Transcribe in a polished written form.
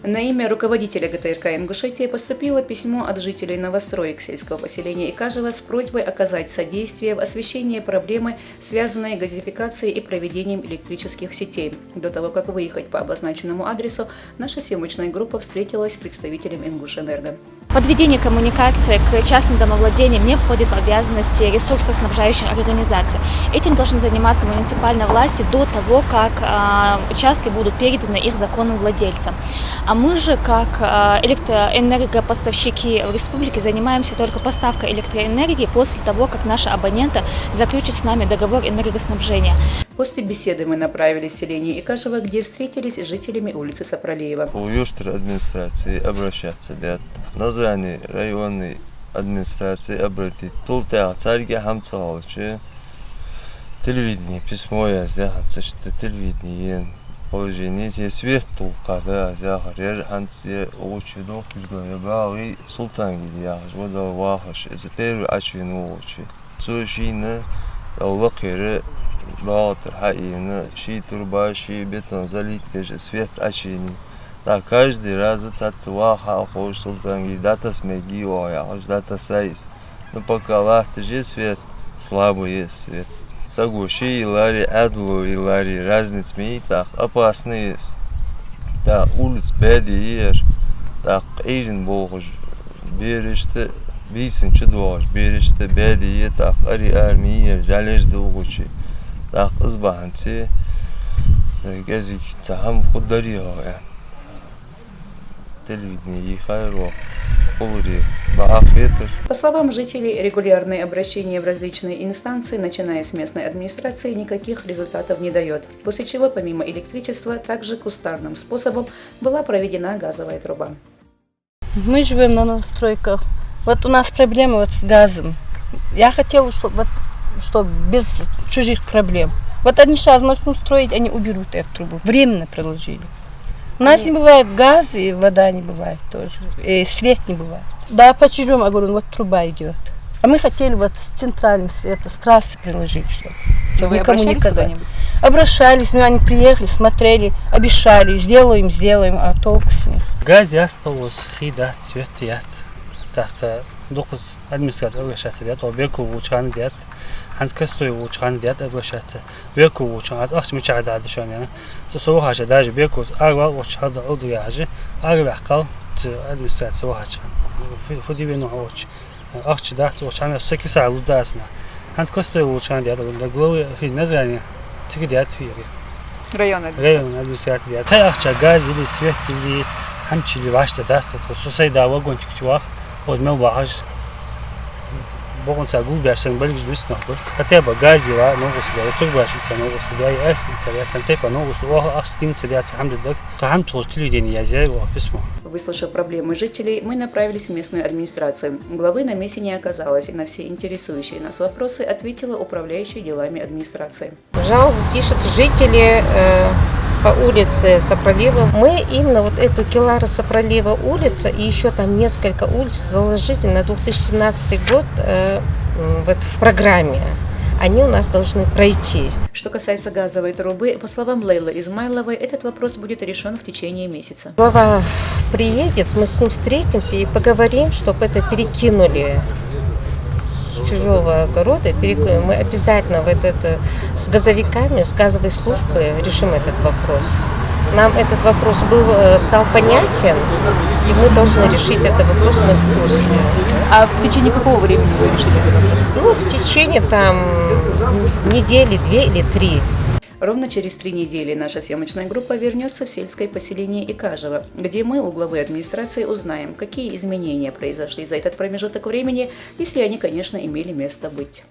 На имя руководителя ГТРК Ингушетии поступило письмо от жителей новостроек сельского поселения Икажево с просьбой оказать содействие в освещении проблемы, связанной с газификацией и проведением электрических сетей. До того, как выехать по обозначенному адресу, наша съемочная группа встретилась с представителем Ингушэнерго. Подведение коммуникации к частным домовладениям не входит в обязанности ресурсоснабжающих организаций. Этим должны заниматься муниципальные власти до того, как участки будут переданы их законным владельцам. А мы же, как электроэнергопоставщики в республике, занимаемся только поставкой электроэнергии после того, как наши абоненты заключат с нами договор энергоснабжения. После беседы мы направились в селение Икажево, где встретились с жителями улицы Сапролеева. У южной администрации обращаться для названия районной администрации обратить. Тултя царьги хамцалчи. Телевидение письмо я сделал, что телевидение положение здесь свет толкада, захарер ханцы очудо кузгая бави султангидия, вода вахаш, теперь ачвину очи. Сушина аулакere Балтер, хаина, ши турба, ши бетон, залить пеже, свет очини. Так каждый раз цацуаха, хош султанги, дата смеги, оя, хош дата сайз. Но пока лахты же свет, слабый есть свет. Сагуши и лари, адлу и лари, разниц ми, так опасный есть. Так улиц бедиер, так эйрин богож, береште, бисенче дуаш, береште бедие, так ари армиер, жалеж дугучи. Так избанцы, газик цам хударио, телевидение хайро, полури, бахветер. По словам жителей, регулярные обращения в различные инстанции, начиная с местной администрации, никаких результатов не дает. После чего, помимо электричества, также кустарным способом была проведена газовая труба. Мы живем на новостройках. Вот у нас проблемы вот с газом. Я хотела, чтобы без чужих проблем. Вот они сейчас начнут строить, они уберут эту трубу. Временно проложили. У нас не бывает газа, и вода не бывает тоже. И свет не бывает. Да, по чужому огороду вот труба идет. А мы хотели вот с центральным светом, с трассы приложить, чтобы никому не казалось. Обращались, но они приехали, смотрели, обещали, сделаем, а толку с них. Газ осталось, хида, цвет яц. Так, духус администрация обращаться дят, обеку учан дят, ханскастой учан дят обращаться, беку учан, аз ахш мича дад шаня, сосо хаша даже беку, арва учан да удуяжи, арва кал администрация ухачан, фудивено уч, ахш дат учан, секиса лудасма, ханскастой учан дят, да главы фи название, тики дят фи. Район администрация дят, тай ахча газ или свет или хамчили вашта даст, то сосайда вагончик чувак. Вот мы багаж, богон сагул бяшен бельгиш бисна, хотя бы газира, ногу сюда, турбашица ногу сюда, и эсница, я центепа ногу сюда, ахскин сюда, хамдудак, хам тоже телевидение я сделал письмо. Выслушав проблемы жителей, мы направились в местную администрацию. Главы на месте не оказалось, и на все интересующие нас вопросы ответила управляющая делами администрации. Жалобу пишут жители по улице Сапролеева. Мы именно вот эту Келара Сапролеева улица и еще там несколько улиц заложили на 2017 год в программе. Они у нас должны пройти. Что касается газовой трубы, по словам Лейлы Измайловой, этот вопрос будет решен в течение месяца. Глава приедет, мы с ним встретимся и поговорим, чтобы это перекинули с чужого огорода. Мы обязательно с газовиками, с газовой службой решим этот вопрос. Нам этот вопрос стал понятен, и мы должны решить этот вопрос, мы в курсе. А в течение какого времени вы решили этот вопрос? Ну, в течение недели, 2 или 3. Ровно через 3 недели наша съемочная группа вернется в сельское поселение Икажево, где мы у главы администрации узнаем, какие изменения произошли за этот промежуток времени, если они, конечно, имели место быть.